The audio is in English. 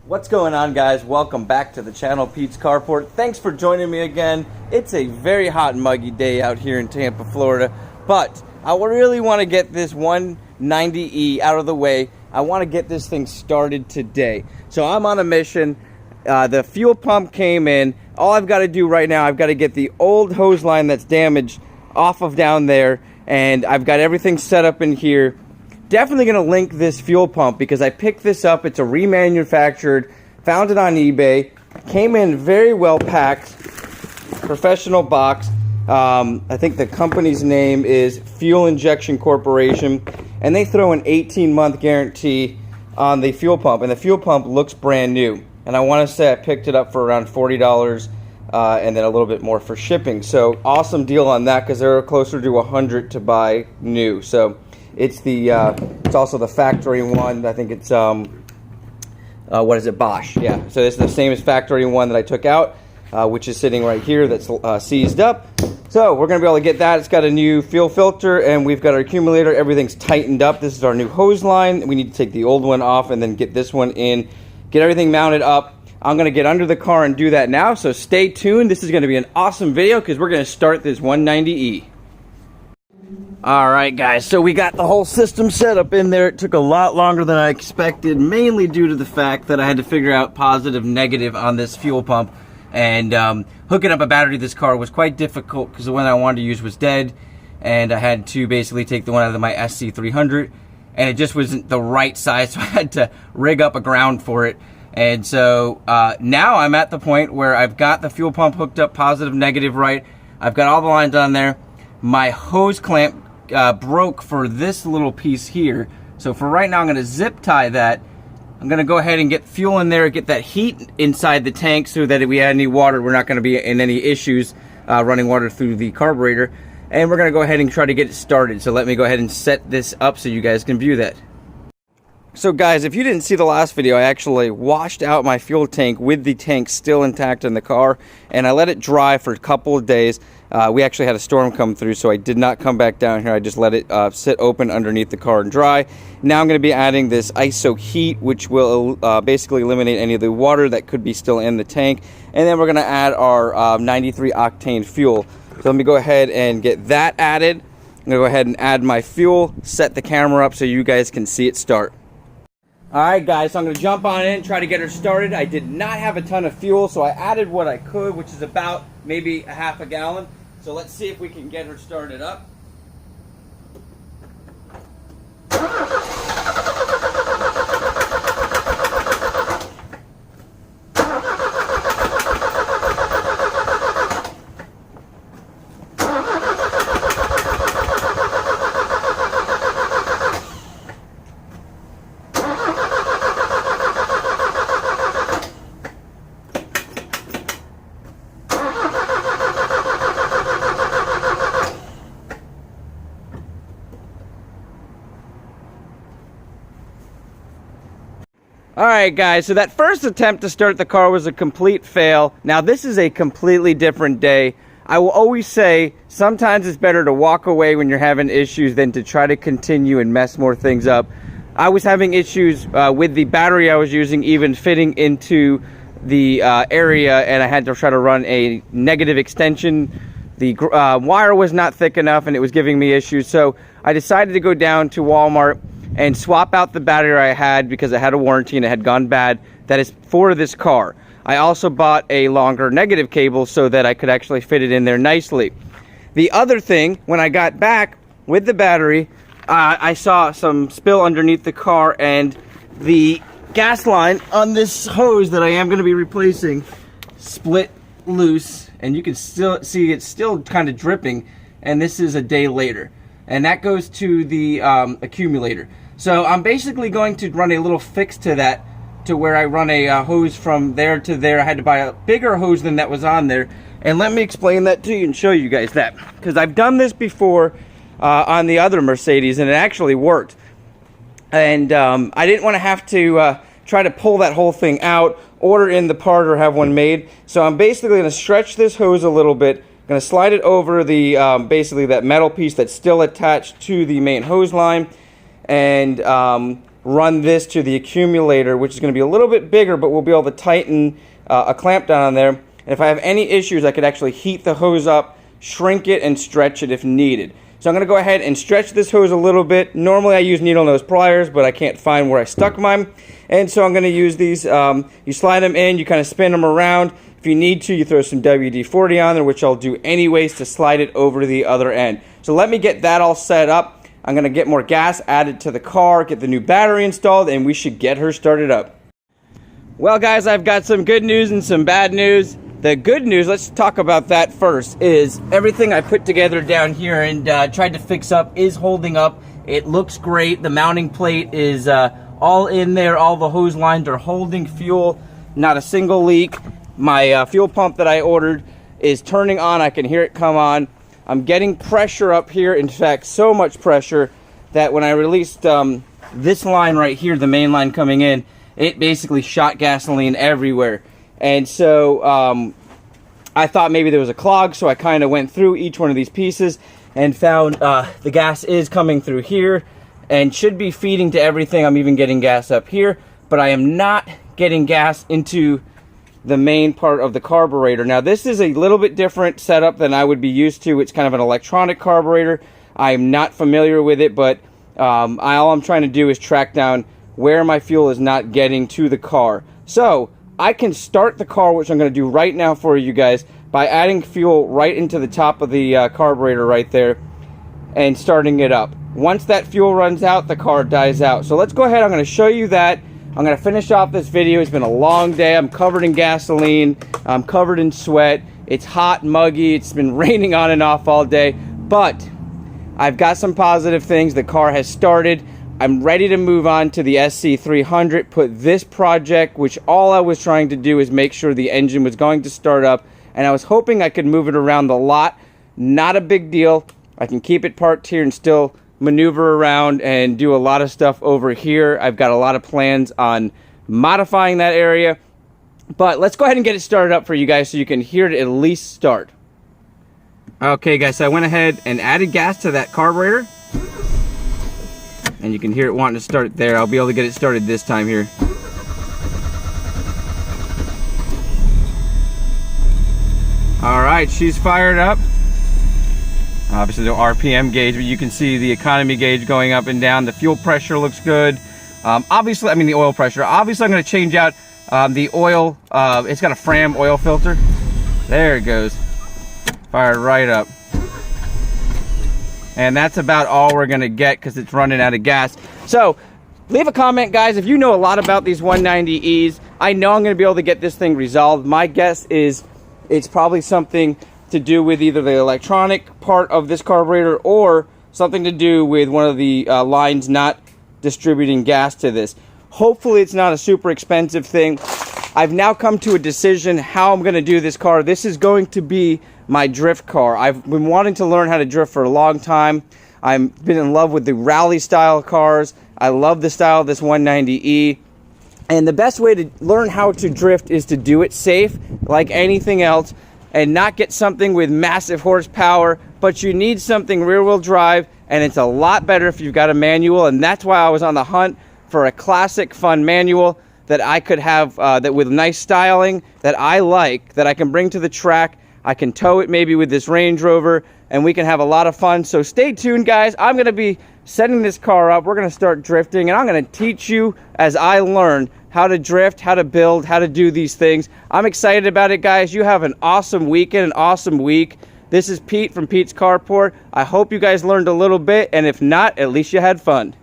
What's going on, guys? Welcome back to the channel, Pete's Carport. Thanks for joining me again. It's a very hot and muggy day out here in Tampa, Florida, but I really want to get this 190E out of the way. I want to get this thing started today. So I'm on a mission. The fuel pump came in. All I've got to do right now, I've got to get the old hose line that's damaged off of down there, and I've got everything set up in here. Definitely going to link this fuel pump because I picked this up. It's a remanufactured, found it on eBay, came in very well packed, professional box. I think the company's name is Fuel Injection Corporation, and they throw an 18-month guarantee on the fuel pump, and the fuel pump looks brand new. And I want to say I picked it up for around $40 and then a little bit more for shipping. So awesome deal on that because they're closer to $100 to buy new. So it's the it's also the factory one. I think it's what is it, Bosch? Yeah. So it's the same as factory one that I took out, which is sitting right here. That's seized up. So we're gonna be able to get that. It's got a new fuel filter, and we've got our accumulator. Everything's tightened up. This is our new hose line. We need to take the old one off and then get this one in. Get everything mounted up. I'm gonna get under the car and do that now. So stay tuned. This is gonna be an awesome video because we're gonna start this 190E. Alright guys, so we got the whole system set up in there. It took a lot longer than I expected, mainly due to the fact that I had to figure out positive, negative on this fuel pump. And hooking up a battery to this car was quite difficult because the one I wanted to use was dead. And I had to basically take the one out of my SC300. And it just wasn't the right size, so I had to rig up a ground for it. And so now I'm at the point where I've got the fuel pump hooked up positive, negative, right. I've got all the lines on there. My hose clamp broke for this little piece here. So for right now, I'm going to zip tie that. I'm going to go ahead and get fuel in there, get that heat inside the tank so that if we add any water, we're not going to be in any issues running water through the carburetor. And we're going to go ahead and try to get it started. So let me go ahead and set this up so you guys can view that. So guys, if you didn't see the last video, I actually washed out my fuel tank with the tank still intact in the car, and I let it dry for a couple of days. We actually had a storm come through, so I did not come back down here. I just let it sit open underneath the car and dry. Now I'm going to be adding this ISO heat, which will basically eliminate any of the water that could be still in the tank. And then we're going to add our 93 octane fuel. So let me go ahead and get that added. I'm going to go ahead and add my fuel, set the camera up so you guys can see it start. Alright guys, so I'm going to jump on in, try to get her started. I did not have a ton of fuel, so I added what I could, which is about maybe a half a gallon. So let's see if we can get her started up. Alright guys, so that first attempt to start the car was a complete fail. Now this is a completely different day. I will always say sometimes it's better to walk away when you're having issues than to try to continue and mess more things up. I was having issues with the battery I was using even fitting into the area, and I had to try to run a negative extension. The wire was not thick enough and it was giving me issues, so I decided to go down to Walmart and swap out the battery I had because I had a warranty and it had gone bad. That is for this car. I also bought a longer negative cable so that I could actually fit it in there nicely. The other thing, when I got back with the battery, I saw some spill underneath the car, and the gas line on this hose that I am going to be replacing split loose, and you can still see it's still kind of dripping, and this is a day later. And that goes to the accumulator. So I'm basically going to run a little fix to that, to where I run a hose from there to there. I had to buy a bigger hose than that was on there. And let me explain that to you and show you guys that. Because I've done this before on the other Mercedes, and it actually worked. And I didn't want to have to try to pull that whole thing out, order in the part, or have one made. So I'm basically going to stretch this hose a little bit. Going to slide it over the basically that metal piece that's still attached to the main hose line, and run this to the accumulator, which is going to be a little bit bigger, but we'll be able to tighten a clamp down on there. And if I have any issues, I could actually heat the hose up, shrink it, and stretch it if needed. So I'm going to go ahead and stretch this hose a little bit. Normally I use needle nose pliers, but I can't find where I stuck mine. And so I'm going to use these. You slide them in, you kind of spin them around. If you need to, you throw some WD-40 on there, which I'll do anyways to slide it over to the other end. So let me get that all set up. I'm going to get more gas added to the car, get the new battery installed, and we should get her started up. Well, guys, I've got some good news and some bad news. The good news, let's talk about that first, is everything I put together down here and tried to fix up is holding up. It looks great. The mounting plate is all in there. All the hose lines are holding fuel. Not a single leak. My fuel pump that I ordered is turning on. I can hear it come on. I'm getting pressure up here. In fact, so much pressure that when I released this line right here, the main line coming in, it basically shot gasoline everywhere. And so I thought maybe there was a clog, so I kind of went through each one of these pieces and found the gas is coming through here and should be feeding to everything. I'm even getting gas up here, but I am not getting gas into the main part of the carburetor. Now, this is a little bit different setup than I would be used to. It's kind of an electronic carburetor. I'm not familiar with it, but all I'm trying to do is track down where my fuel is not getting to the car. So I can start the car, which I'm going to do right now for you guys, by adding fuel right into the top of the carburetor right there and starting it up. Once that fuel runs out, the car dies out. So let's go ahead. I'm going to show you that. I'm going to finish off this video. It's been a long day. I'm covered in gasoline. I'm covered in sweat. It's hot, muggy. It's been raining on and off all day. But I've got some positive things. The car has started. I'm ready to move on to the SC300, put this project, which all I was trying to do is make sure the engine was going to start up, and I was hoping I could move it around the lot. Not a big deal. I can keep it parked here and still maneuver around and do a lot of stuff over here. I've got a lot of plans on modifying that area, but let's go ahead and get it started up for you guys so you can hear it at least start. Okay, guys, so I went ahead and added gas to that carburetor. And you can hear it wanting to start there. I'll be able to get it started this time here. Alright, she's fired up. Obviously no RPM gauge, but you can see the economy gauge going up and down. The fuel pressure looks good. Obviously, I mean the oil pressure. Obviously I'm going to change out the oil. It's got a Fram oil filter. There it goes. Fired right up. And that's about all we're going to get because it's running out of gas. So leave a comment, guys, if you know a lot about these 190Es. I know I'm going to be able to get this thing resolved. My guess is it's probably something to do with either the electronic part of this carburetor or something to do with one of the lines not distributing gas to this. Hopefully it's not a super expensive thing. I've now come to a decision how I'm going to do this car. This is going to be my drift car. I've been wanting to learn how to drift for a long time. I've been in love with the rally style cars. I love the style of this 190E. And the best way to learn how to drift is to do it safe, like anything else, and not get something with massive horsepower, but you need something rear-wheel drive, and it's a lot better if you've got a manual, and that's why I was on the hunt for a classic, fun manual that I could have, that with nice styling, that I like, that I can bring to the track. I can tow it maybe with this Range Rover, and we can have a lot of fun. So stay tuned, guys. I'm going to be setting this car up. We're going to start drifting, and I'm going to teach you as I learn how to drift, how to build, how to do these things. I'm excited about it, guys. You have an awesome weekend, an awesome week. This is Pete from Pete's Carport. I hope you guys learned a little bit, and if not, at least you had fun.